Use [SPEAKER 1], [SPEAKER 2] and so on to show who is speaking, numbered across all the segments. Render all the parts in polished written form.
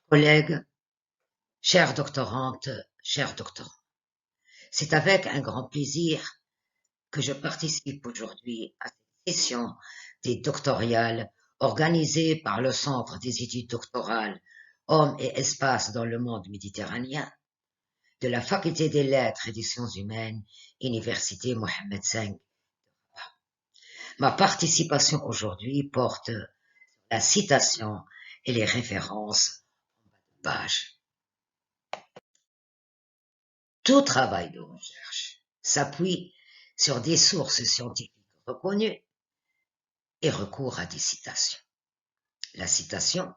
[SPEAKER 1] Collègues, chères doctorantes, chers doctorants, c'est avec un grand plaisir que je participe aujourd'hui à cette session des doctorales organisée par le Centre des études doctorales Hommes et Espace dans le monde méditerranéen de la Faculté des Lettres et des Sciences humaines, Université Mohammed V. Ma participation aujourd'hui porte la citation et les références en bas de page. Tout travail de recherche s'appuie sur des sources scientifiques reconnues et recourt à des citations. La citation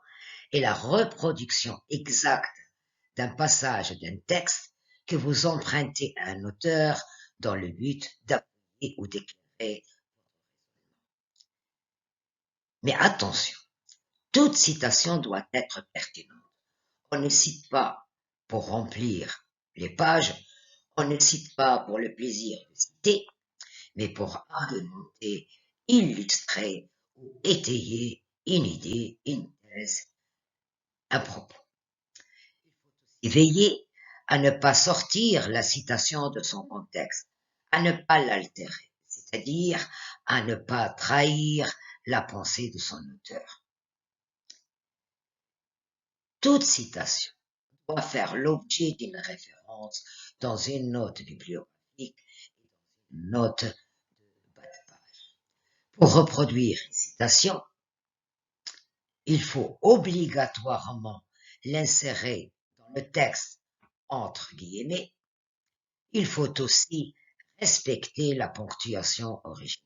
[SPEAKER 1] est la reproduction exacte d'un passage d'un texte que vous empruntez à un auteur dans le but d'appuyer ou d'éclairer. Mais attention, toute citation doit être pertinente. On ne cite pas pour remplir les pages, on ne cite pas pour le plaisir de citer, mais pour argumenter, illustrer ou étayer une idée, une thèse, un propos. Il faut aussi veiller à ne pas sortir la citation de son contexte, à ne pas l'altérer, c'est-à-dire à ne pas trahir la pensée de son auteur. Toute citation doit faire l'objet d'une référence dans une note bibliographique, une note de bas de page. Pour reproduire une citation, il faut obligatoirement l'insérer dans le texte entre guillemets. Il faut aussi respecter la ponctuation originale.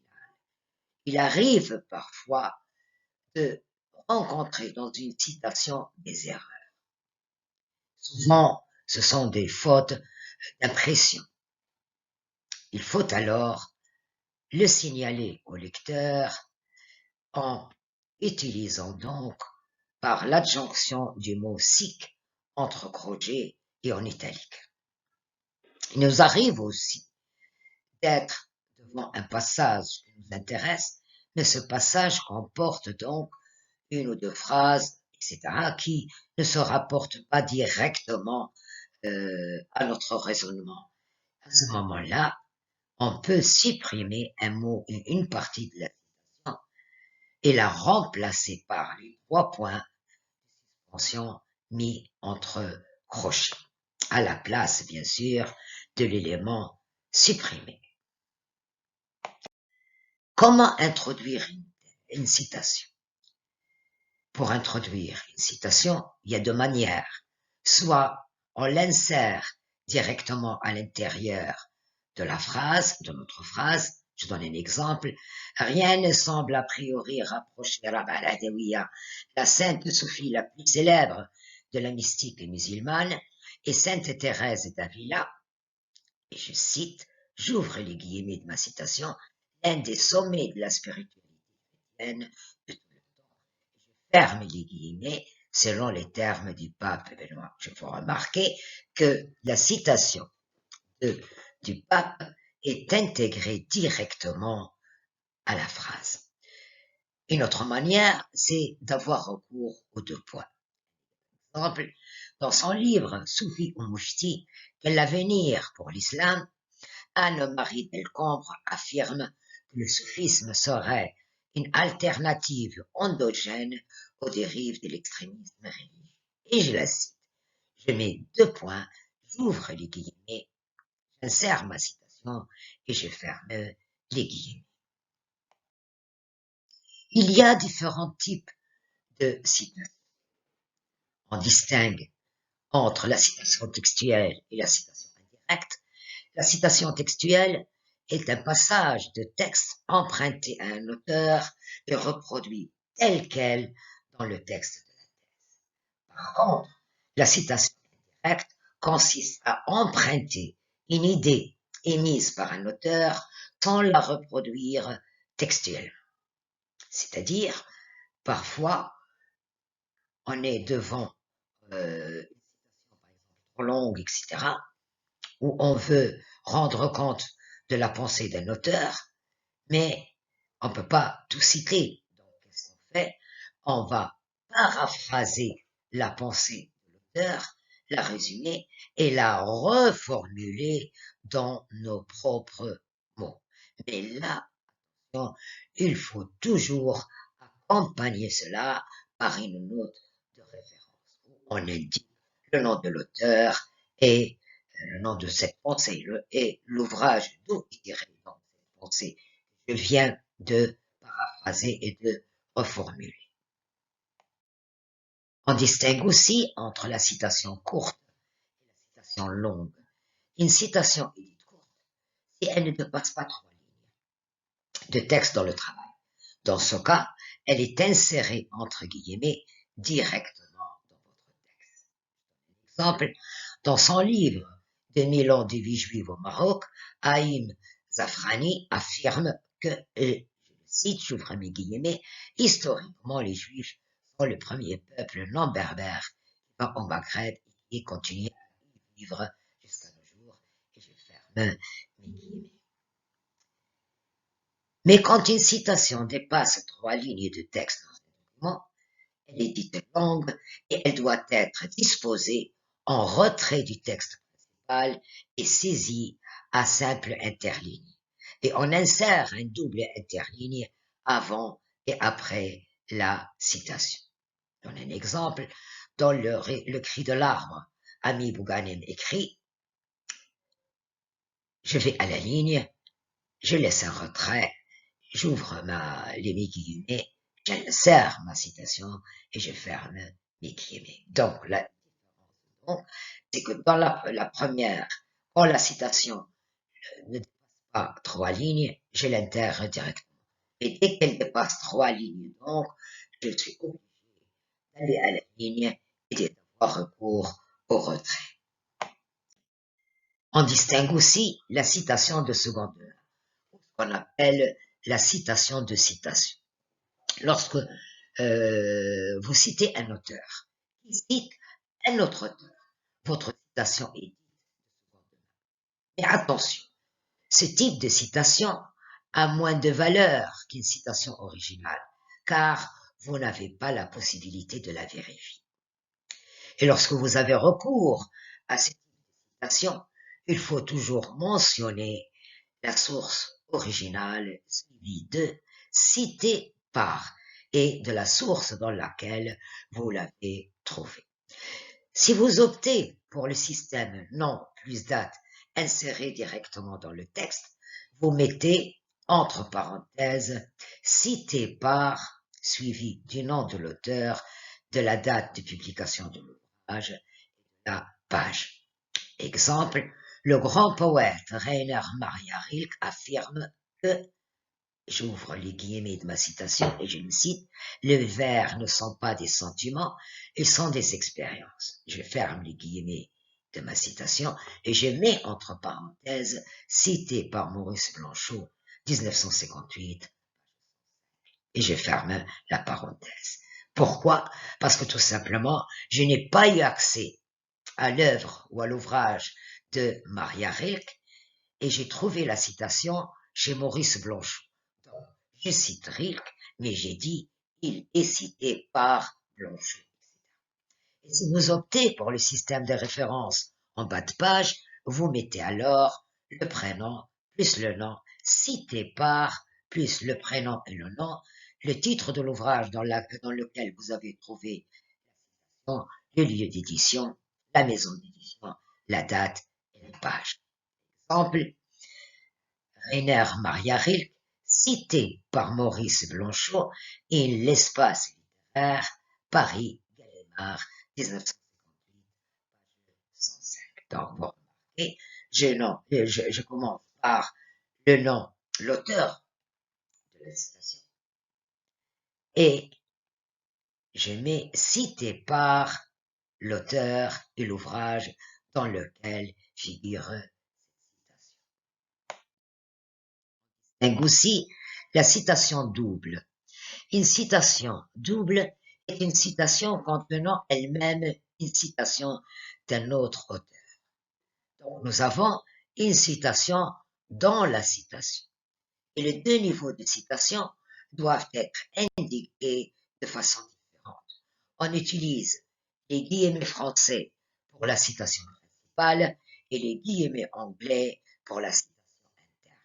[SPEAKER 1] Il arrive parfois de rencontrer dans une citation des erreurs. Souvent, ce sont des fautes d'impression. Il faut alors le signaler au lecteur en utilisant donc par l'adjonction du mot sic entre crochet et en italique. Il nous arrive aussi d'être devant un passage qui nous intéresse, mais ce passage comporte donc une ou deux phrases, etc., qui ne se rapportent pas directement à notre raisonnement. À ce moment-là, on peut supprimer un mot, une partie de la citation et la remplacer par les 3 points de suspension mis entre crochets, à la place, bien sûr, de l'élément supprimé. Comment introduire une citation? Pour introduire une citation, il y a deux manières. Soit on l'insère directement à l'intérieur de la phrase, de notre phrase. Je donne un exemple. Rien ne semble a priori rapprocher Rab'a al-Adawiya, la sainte Sophie la plus célèbre de la mystique musulmane, et sainte Thérèse d'Avila, et je cite, j'ouvre les guillemets de ma citation, un des sommets de la spiritualité chrétienne de tout le temps. Je ferme les guillemets selon les termes du pape Benoît. Je faut remarquer que la citation du pape est intégrée directement à la phrase. Une autre manière, c'est d'avoir recours aux 2 points. Par exemple, dans son livre Soufi ou Mouchti, Quel avenir pour l'islam, Anne-Marie Delcombre affirme que le soufisme serait une alternative endogène aux dérives de l'extrémisme religieux. Et je la cite. Je mets 2 points, j'ouvre les guillemets, j'insère ma citation et je ferme les guillemets. Il y a différents types de citations. On distingue entre la citation textuelle et la citation indirecte. La citation textuelle est un passage de texte emprunté à un auteur et reproduit tel quel dans le texte de la thèse. Par contre, la citation indirecte consiste à emprunter une idée émise par un auteur sans la reproduire textuellement. C'est-à-dire, parfois, on est devant une citation, par exemple, trop longue, etc., où on veut rendre compte de la pensée d'un auteur, mais on ne peut pas tout citer. Donc, qu'est-ce qu'on fait? On va paraphraser la pensée de l'auteur, la résumer et la reformuler dans nos propres mots. Mais là, il faut toujours accompagner cela par une note de référence où on indique le nom de l'auteur et le nom de cette pensée et l'ouvrage d'où il tiré dans cette pensée. Je viens de paraphraser et de reformuler. On distingue aussi entre la citation courte et la citation longue. Une citation est dite courte si elle ne dépasse pas 3 lignes de texte dans le travail. Dans ce cas, elle est insérée entre guillemets directement dans votre texte. Exemple, dans son livre « 2000 ans de vie juive au Maroc », Haïm Zafrani affirme que, je le cite, j'ouvre mes guillemets, historiquement les Juifs sont le premier peuple non berbère vivant au Maghreb et qui continue à y vivre jusqu'à nos jours, et je ferme mes guillemets. Mais quand une citation dépasse 3 lignes de texte dans un document, elle est dite longue et elle doit être disposée en retrait du texte principal et saisie à simple interligne. Et on insère un double interligne avant et après la citation. Je donne un exemple. Dans le cri de l'arbre, Ami Bouganem écrit « Je vais à la ligne, je laisse un retrait, j'ouvre les guillemets, j'insère ma citation et je ferme mes guillemets. » Donc, la différence, c'est que dans la première, quand la citation ne dépasse pas 3 lignes, je l'intègre directement. Et dès qu'elle dépasse 3 lignes, donc, je suis obligé d'aller à la ligne et d'avoir recours au retrait. On distingue aussi la citation de secondaire, ce qu'on appelle la citation de citation. Lorsque vous citez un auteur qui cite un autre auteur, votre citation est dite de secondaire. Mais attention, ce type de citation a moins de valeur qu'une citation originale, car vous n'avez pas la possibilité de la vérifier. Et lorsque vous avez recours à ce type de citation, il faut toujours mentionner la source originale suivie de cité par et de la source dans laquelle vous l'avez trouvé. Si vous optez pour le système nom plus date inséré directement dans le texte, vous mettez entre parenthèses cité par suivi du nom de l'auteur, de la date de publication de l'ouvrage et de la page. Exemple, le grand poète Rainer Maria Rilke affirme que, j'ouvre les guillemets de ma citation et je le cite, les vers ne sont pas des sentiments, ils sont des expériences. Je ferme les guillemets de ma citation et je mets entre parenthèses cité par Maurice Blanchot, 1958, et je ferme la parenthèse. Pourquoi? Parce que tout simplement, je n'ai pas eu accès à l'œuvre ou à l'ouvrage de Maria Rilke et j'ai trouvé la citation chez Maurice Blanchot. Donc, je cite Rilke, mais j'ai dit il est cité par Blanchot. Et si vous optez pour le système de référence en bas de page, vous mettez alors le prénom plus le nom, cité par plus le prénom et le nom, le titre de l'ouvrage dans lequel vous avez trouvé la citation, le lieu d'édition, la maison d'édition, la date et la page. Exemple, Rainer Maria Rilke, cité par Maurice Blanchot, et l'espace littéraire, Paris, Gallimard, 1958, page 105. Donc, vous remarquez, je commence par le nom, l'auteur de la citation, et je mets cité par l'auteur et l'ouvrage dans lequel figure cette citation. Aussi, la citation double. Une citation double est une citation contenant elle-même une citation d'un autre auteur. Donc, nous avons une citation dans la citation. Et les deux niveaux de citation doivent être indiqués de façon différente. On utilise les guillemets français pour la citation principale et les guillemets anglais pour la citation interne.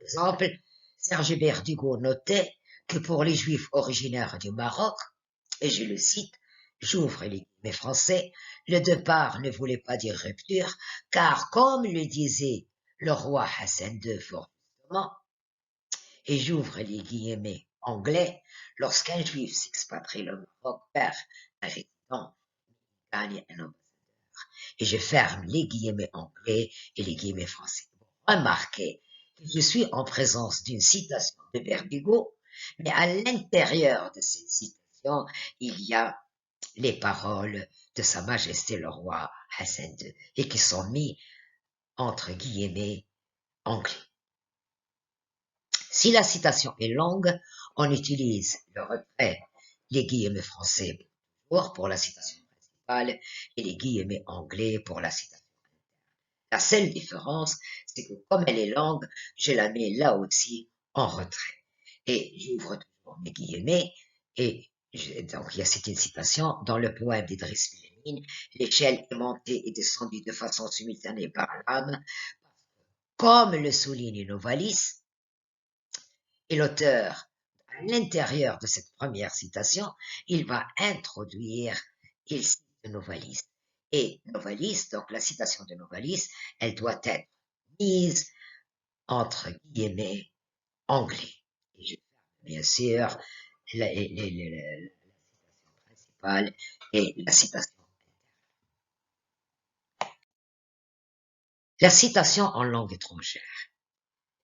[SPEAKER 1] Exemple, Serge Berdugo notait que pour les Juifs originaires du Maroc, et je le cite, j'ouvre les guillemets français, le départ ne voulait pas dire rupture, car comme le disait le roi Hassan II fort justement, et j'ouvre les guillemets anglais, lorsqu'un juif s'expatrie le Maroc perd un résident, gagne un ambassadeur. Et je ferme les guillemets anglais et les guillemets français. Remarquez que je suis en présence d'une citation de Berdugo, mais à l'intérieur de cette citation, il y a les paroles de Sa Majesté le roi Hassan II et qui sont mis entre guillemets anglais. Si la citation est longue, on utilise le retrait, les guillemets français pour la citation principale et les guillemets anglais pour la citation. La seule différence, c'est que comme elle est longue, je la mets là aussi en retrait. Et j'ouvre toujours mes guillemets et donc il y a cette citation dans le poème d'Idriss Mélemine, l'échelle est montée et descendue de façon simultanée par l'âme, comme le souligne Novalis, et l'auteur, à l'intérieur de cette première citation, il va introduire, il cite Novalis. Et Novalis, donc la citation de Novalis, elle doit être mise entre guillemets anglais. Et je ferme bien sûr la citation principale et la citation. La citation en langue étrangère.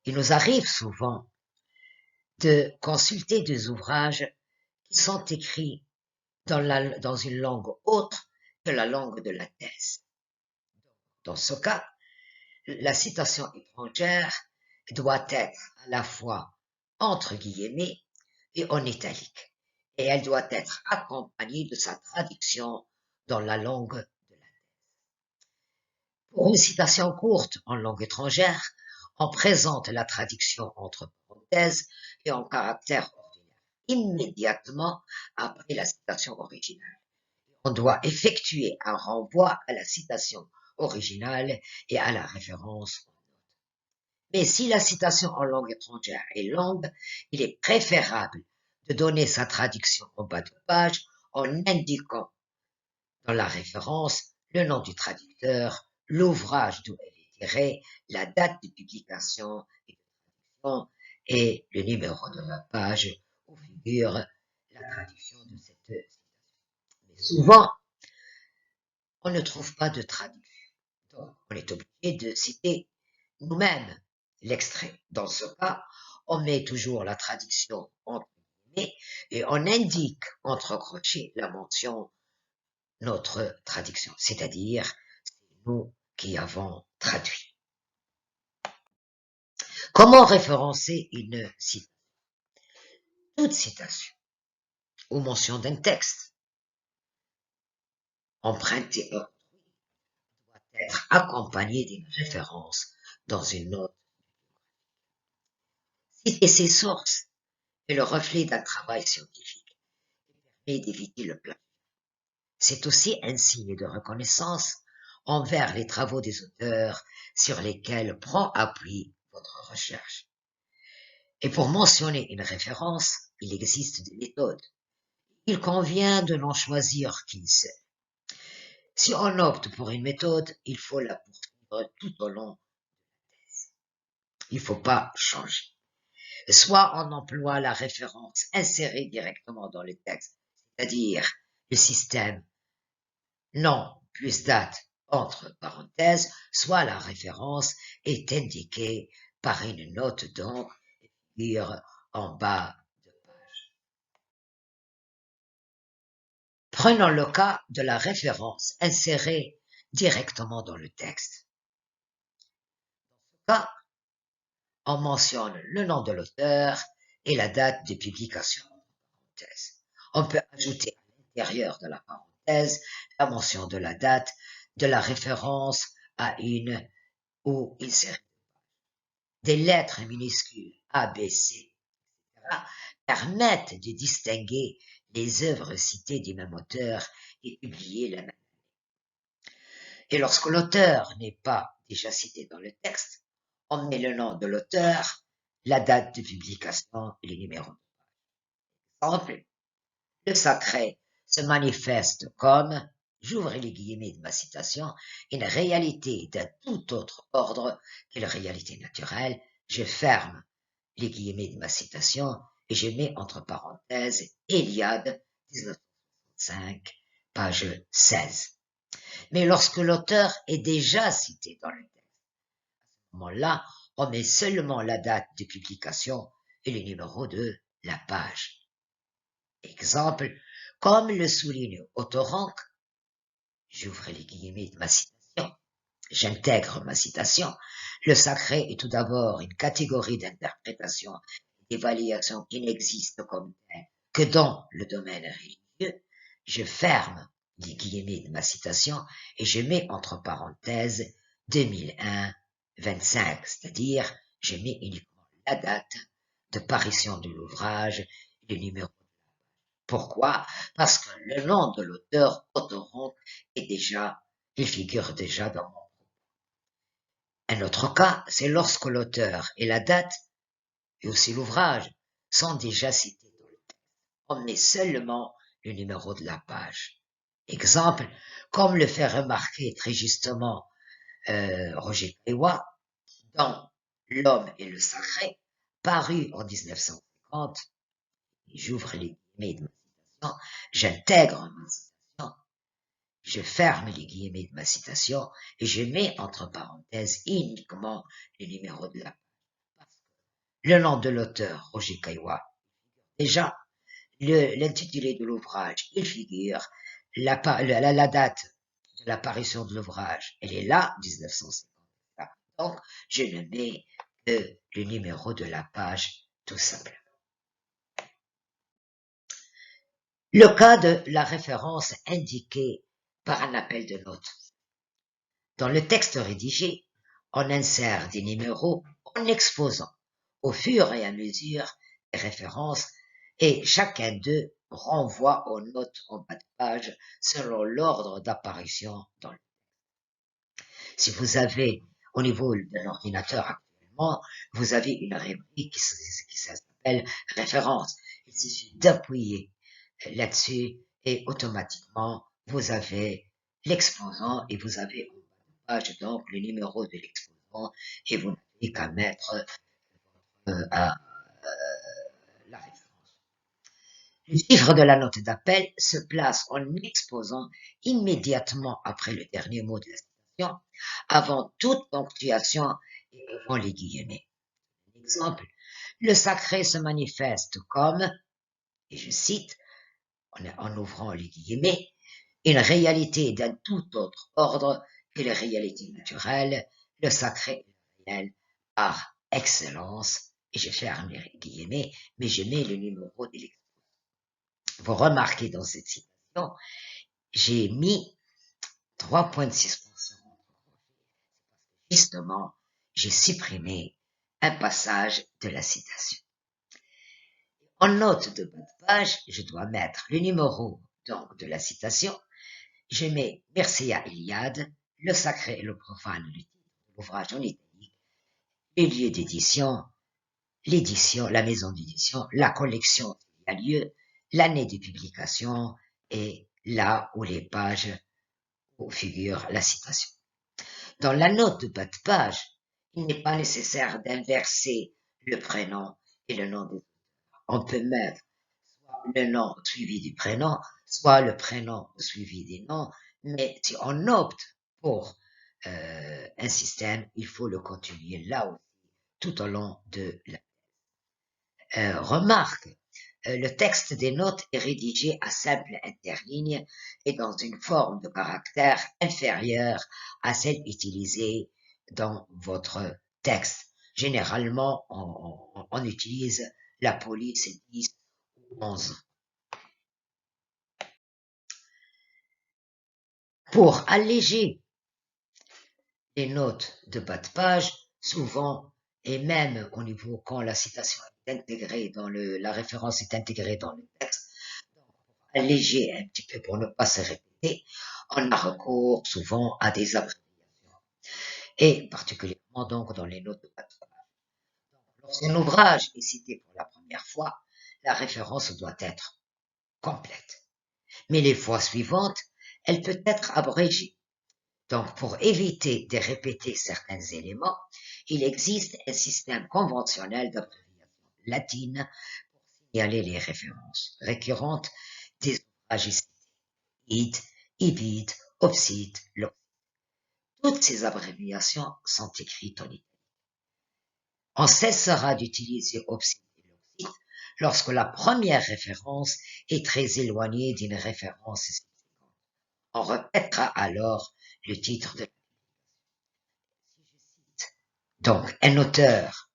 [SPEAKER 1] Il nous arrive souvent de consulter des ouvrages qui sont écrits dans une langue autre que la langue de la thèse. Dans ce cas, la citation étrangère doit être à la fois entre guillemets et en italique, et elle doit être accompagnée de sa traduction dans la langue de la thèse. Pour une citation courte en langue étrangère, on présente la traduction entre parenthèses et en caractère ordinaire immédiatement après la citation originale. On doit effectuer un renvoi à la citation originale et à la référence. Mais si la citation en langue étrangère est longue, il est préférable de donner sa traduction en bas de page en indiquant dans la référence le nom du traducteur, l'ouvrage d'où elle est tirée, la date de publication et de traduction et le numéro de la page où figure la traduction de cette citation. Mais souvent, on ne trouve pas de traduction. Donc, on est obligé de citer nous-mêmes l'extrait. Dans ce cas, on met toujours la traduction entre guillemets et on indique entre crochets la mention notre traduction, c'est-à-dire c'est nous qui avons traduit. Comment référencer une citation? Toute citation ou mention d'un texte emprunté doit être accompagnée d'une référence dans une note. Citer ses sources est le reflet d'un travail scientifique et permet d'éviter le plagiat. C'est aussi un signe de reconnaissance envers les travaux des auteurs sur lesquels prend appui votre recherche. Et pour mentionner une référence, il existe des méthodes. Il convient de n'en choisir qu'une seule. Si on opte pour une méthode, il faut la poursuivre tout au long de la thèse. Il ne faut pas changer. Soit on emploie la référence insérée directement dans le texte, c'est-à-dire le système nom plus date entre parenthèses, soit la référence est indiquée par une note donc figure en bas de page. Prenons le cas de la référence insérée directement dans le texte. Dans ce cas, on mentionne le nom de l'auteur et la date de publication. On peut ajouter à l'intérieur de la parenthèse la mention de la date, de la référence à une ou une série. Des lettres minuscules A, B, C, etc. permettent de distinguer les œuvres citées du même auteur et publié la même année. Et lorsque l'auteur n'est pas déjà cité dans le texte, on met le nom de l'auteur, la date de publication et le numéro. Exemple, le sacré se manifeste comme, j'ouvre les guillemets de ma citation, une réalité d'un tout autre ordre que la réalité naturelle, je ferme les guillemets de ma citation et je mets entre parenthèses Eliade, 1965, page 16. Mais lorsque l'auteur est déjà cité dans le texte, à ce moment-là, on met seulement la date de publication et le numéro de la page. Exemple, comme le souligne Autorank, j'ouvre les guillemets de ma citation, j'intègre ma citation, le sacré est tout d'abord une catégorie d'interprétation et d'évaluation qui n'existe comme telle que dans le domaine religieux, je ferme les guillemets de ma citation et je mets entre parenthèses 2001-25, c'est-à-dire je mets uniquement la date de parution de l'ouvrage et le numéro. Pourquoi? Parce que le nom de l'auteur Autoronk il figure déjà dans mon propos. Un autre cas, c'est lorsque l'auteur et la date, et aussi l'ouvrage, sont déjà cités dans le texte. On met seulement le numéro de la page. Exemple, comme le fait remarquer très justement Roger Caillois dans L'homme et le sacré, paru en 1950, j'ouvre les guillemets de ma citation, j'intègre ma citation, je ferme les guillemets de ma citation et je mets entre parenthèses uniquement le numéro de la page. Le nom de l'auteur, Roger Caillois, déjà, l'intitulé de l'ouvrage, il figure, la date de l'apparition de l'ouvrage, elle est là, 1950. Donc, je ne mets que le numéro de la page, tout simplement. Le cas de la référence indiquée par un appel de notes. Dans le texte rédigé, on insère des numéros en exposant au fur et à mesure les références et chacun d'eux renvoie aux notes en bas de page selon l'ordre d'apparition dans le texte. Si vous avez au niveau d'un ordinateur actuellement, vous avez une rubrique qui s'appelle référence. Il suffit d'appuyer là-dessus et automatiquement vous avez l'exposant et vous avez en bas de page donc le numéro de l'exposant et vous n'avez qu'à mettre la référence. Le chiffre de la note d'appel se place en exposant immédiatement après le dernier mot de la citation, avant toute ponctuation et avant les guillemets. Exemple, le sacré se manifeste comme, et je cite, en ouvrant les guillemets, une réalité d'un tout autre ordre que les réalités naturelles, le sacré est réel par excellence, et je ferme les guillemets, mais je mets le numéro de l'exposant. Vous remarquez dans cette citation, j'ai mis 3 points de suspension. Justement, j'ai supprimé un passage de la citation. En note de bas de page, je dois mettre le numéro donc de la citation. Je mets Mircea Eliade, le sacré et le profane, le titre de l'ouvrage en italique, les lieux d'édition, l'édition, la maison d'édition, la collection qui a lieu, l'année de publication et là où les pages où figure la citation. Dans la note de bas de page, il n'est pas nécessaire d'inverser le prénom et le nom des auteurs. On peut mettre soit le nom suivi du prénom, soit le prénom suivi des noms, mais si on opte pour un système, il faut le continuer là aussi, tout au long de la remarque. Le texte des notes est rédigé à simple interligne et dans une forme de caractère inférieure à celle utilisée dans votre texte. Généralement, on utilise la police 10 ou 11. Pour alléger les notes de bas de page, souvent, et même au niveau quand la citation est intégrée dans la référence est intégrée dans le texte, alléger un petit peu pour ne pas se répéter. et on a recours souvent à des abréviations, et particulièrement donc dans les notes de bas de page. Lorsqu'un ouvrage est cité pour la première fois, la référence doit être complète. Mais les fois suivantes, elle peut être abrégée. Donc, pour éviter de répéter certains éléments, il existe un système conventionnel d'abréviation latine pour signaler les références récurrentes des ouvrages cités. Id, ibid, obsit, loc. Toutes ces abréviations sont écrites en italien. On cessera d'utiliser obsit et loxit lorsque la première référence est très éloignée d'une référence subséquente. On répétera alors le titre de la cite. Donc, un auteur,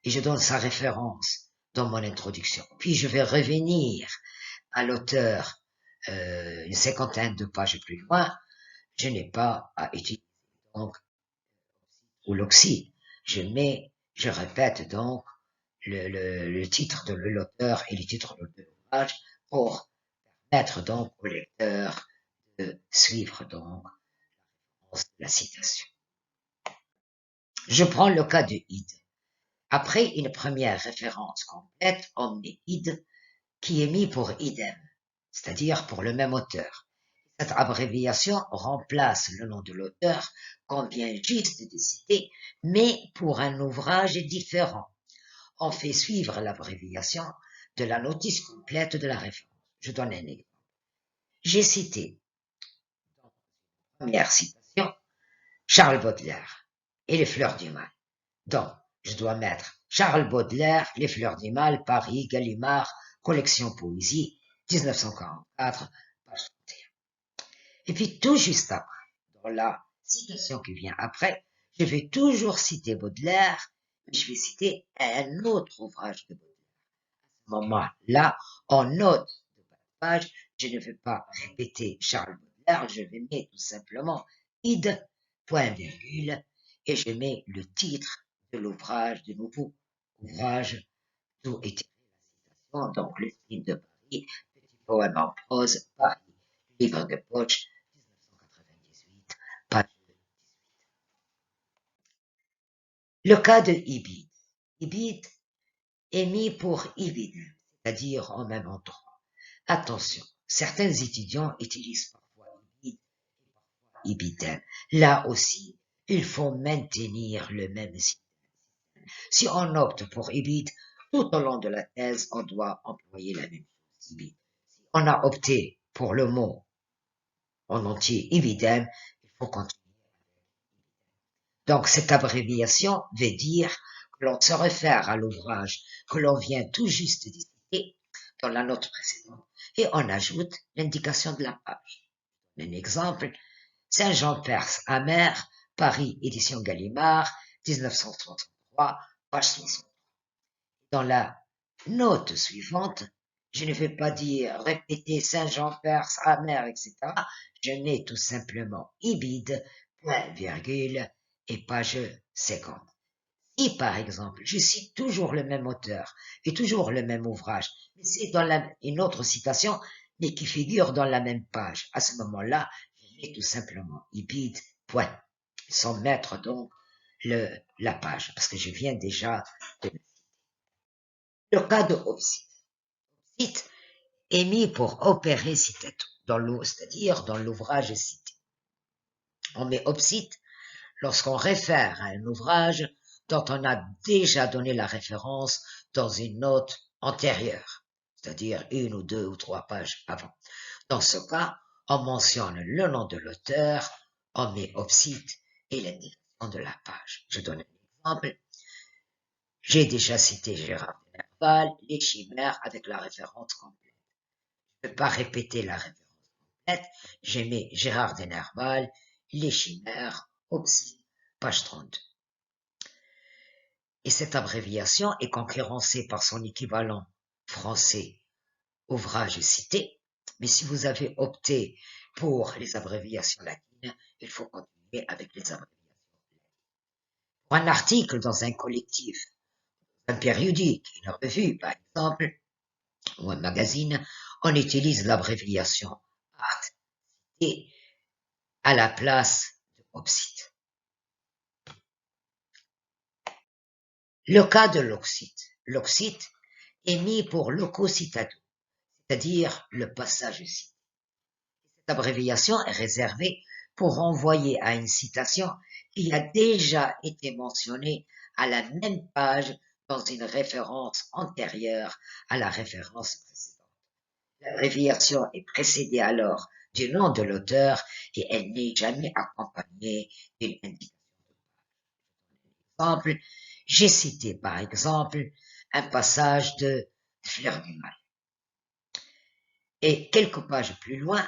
[SPEAKER 1] et je donne sa référence dans mon introduction. Puis je vais revenir à l'auteur une cinquantaine de pages plus loin. Je n'ai pas à utiliser donc ou l'oxy. Je répète donc le titre de l'auteur et le titre de l'ouvrage pour permettre donc au lecteur de suivre donc la citation. Je prends le cas de id. Après une première référence complète, on met id qui est mis pour idem, c'est-à-dire pour le même auteur. Cette abréviation remplace le nom de l'auteur qu'on vient juste de citer, mais pour un ouvrage différent. On fait suivre l'abréviation de la notice complète de la référence. Je donne un exemple. J'ai cité, dans la première citation, Charles Baudelaire et les fleurs du mal. Donc, je dois mettre Charles Baudelaire, les fleurs du mal, Paris, Gallimard, collection poésie, 1944, page 31. Et puis, tout juste après, dans la citation qui vient après, je vais toujours citer Baudelaire, mais je vais citer un autre ouvrage de Baudelaire. À ce moment-là, en note de bas de page, je ne vais pas répéter Charles Baudelaire, je vais mettre tout simplement id, point virgule, et je mets le titre de l'ouvrage, de nouveau ouvrage, d'où est tirée la citation, donc le style de Paris, petit poème en prose, Paris, livre de poche, 1998, page 18. Le cas de ibid. Ibid est mis pour ibidem, c'est-à-dire en même endroit. Attention, certains étudiants utilisent parfois ibid et parfois ibidem. Là aussi, il faut maintenir le même système. Si on opte pour ibid, tout au long de la thèse, on doit employer la même chose, ibid. Si on a opté pour le mot en entier ibidem, il faut continuer. Donc, cette abréviation veut dire que l'on se réfère à l'ouvrage que l'on vient tout juste de citer dans la note précédente et on ajoute l'indication de la page. Un exemple, Saint-Jean-Perse amer, Paris, édition Gallimard, 1933, page 60. Dans la note suivante, je ne vais pas dire répéter Saint-Jean-Perse amer, etc. Je mets tout simplement ibid, point, virgule, et page 50. Si, par exemple, je cite toujours le même auteur et toujours le même ouvrage, mais c'est dans une autre citation, mais qui figure dans la même page, à ce moment-là, je mets tout simplement ibid, point, sans mettre donc la page, parce que je viens déjà de le cas de obsit. Obsit est mis pour opérer citato, c'est-à-dire dans l'ouvrage cité. On met obsit lorsqu'on réfère à un ouvrage dont on a déjà donné la référence dans une note antérieure, c'est-à-dire une ou deux ou trois pages avant. Dans ce cas, on mentionne le nom de l'auteur, on met obsit et l'indication de la page. Je donne un exemple. J'ai déjà cité Gérard de Nerval, les chimères avec la référence complète. Je ne vais pas répéter la référence complète, j'ai mis Gérard de Nerval, les chimères, obsit, page 32. Et cette abréviation est concurrencée par son équivalent français, ouvrage cité, mais si vous avez opté pour les abréviations latines, il faut continuer avec les abréviations latines. Pour un article dans un collectif, un périodique, une revue par exemple, ou un magazine, on utilise l'abréviation ART, et à la place de Opsite. Le cas de l'oxyte. L'oxyte est mis pour leucocitado, c'est-à-dire le passage cité. Cette abréviation est réservée pour renvoyer à une citation qui a déjà été mentionnée à la même page dans une référence antérieure à la référence précédente. L'abréviation est précédée alors du nom de l'auteur et elle n'est jamais accompagnée d'une indication. Exemple, j'ai cité par exemple un passage de Fleur du Mal. Et quelques pages plus loin,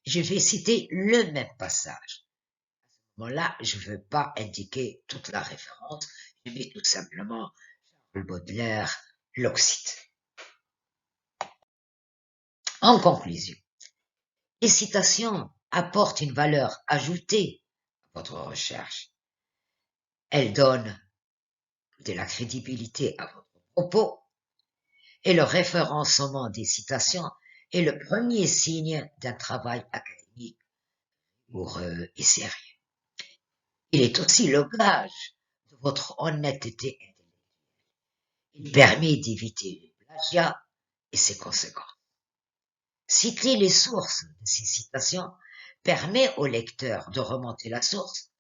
[SPEAKER 1] je vais citer le même passage. À ce moment-là, je ne veux pas indiquer toute la référence, je mets tout simplement Charles Baudelaire, l'Oxyte. En conclusion, les citations apportent une valeur ajoutée à votre recherche. Elles donnent de la crédibilité à votre propos et le référencement des citations est le premier signe d'un travail académique rigoureux et sérieux. Il est aussi le gage de votre honnêteté intellectuelle. Il permet d'éviter le plagiat et ses conséquences. Citer les sources de ces citations permet au lecteur de remonter la source,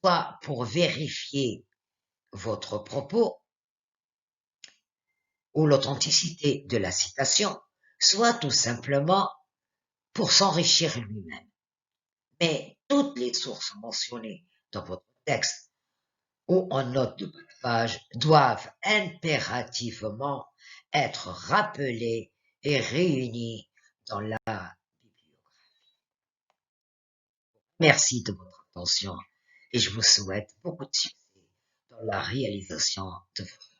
[SPEAKER 1] soit pour vérifier votre propos ou l'authenticité de la citation, soit tout simplement pour s'enrichir lui-même. Mais toutes les sources mentionnées dans votre texte ou en note de bas de page doivent impérativement être rappelées et réunies dans la bibliographie. Merci de votre attention et je vous souhaite beaucoup de succès dans la réalisation de vos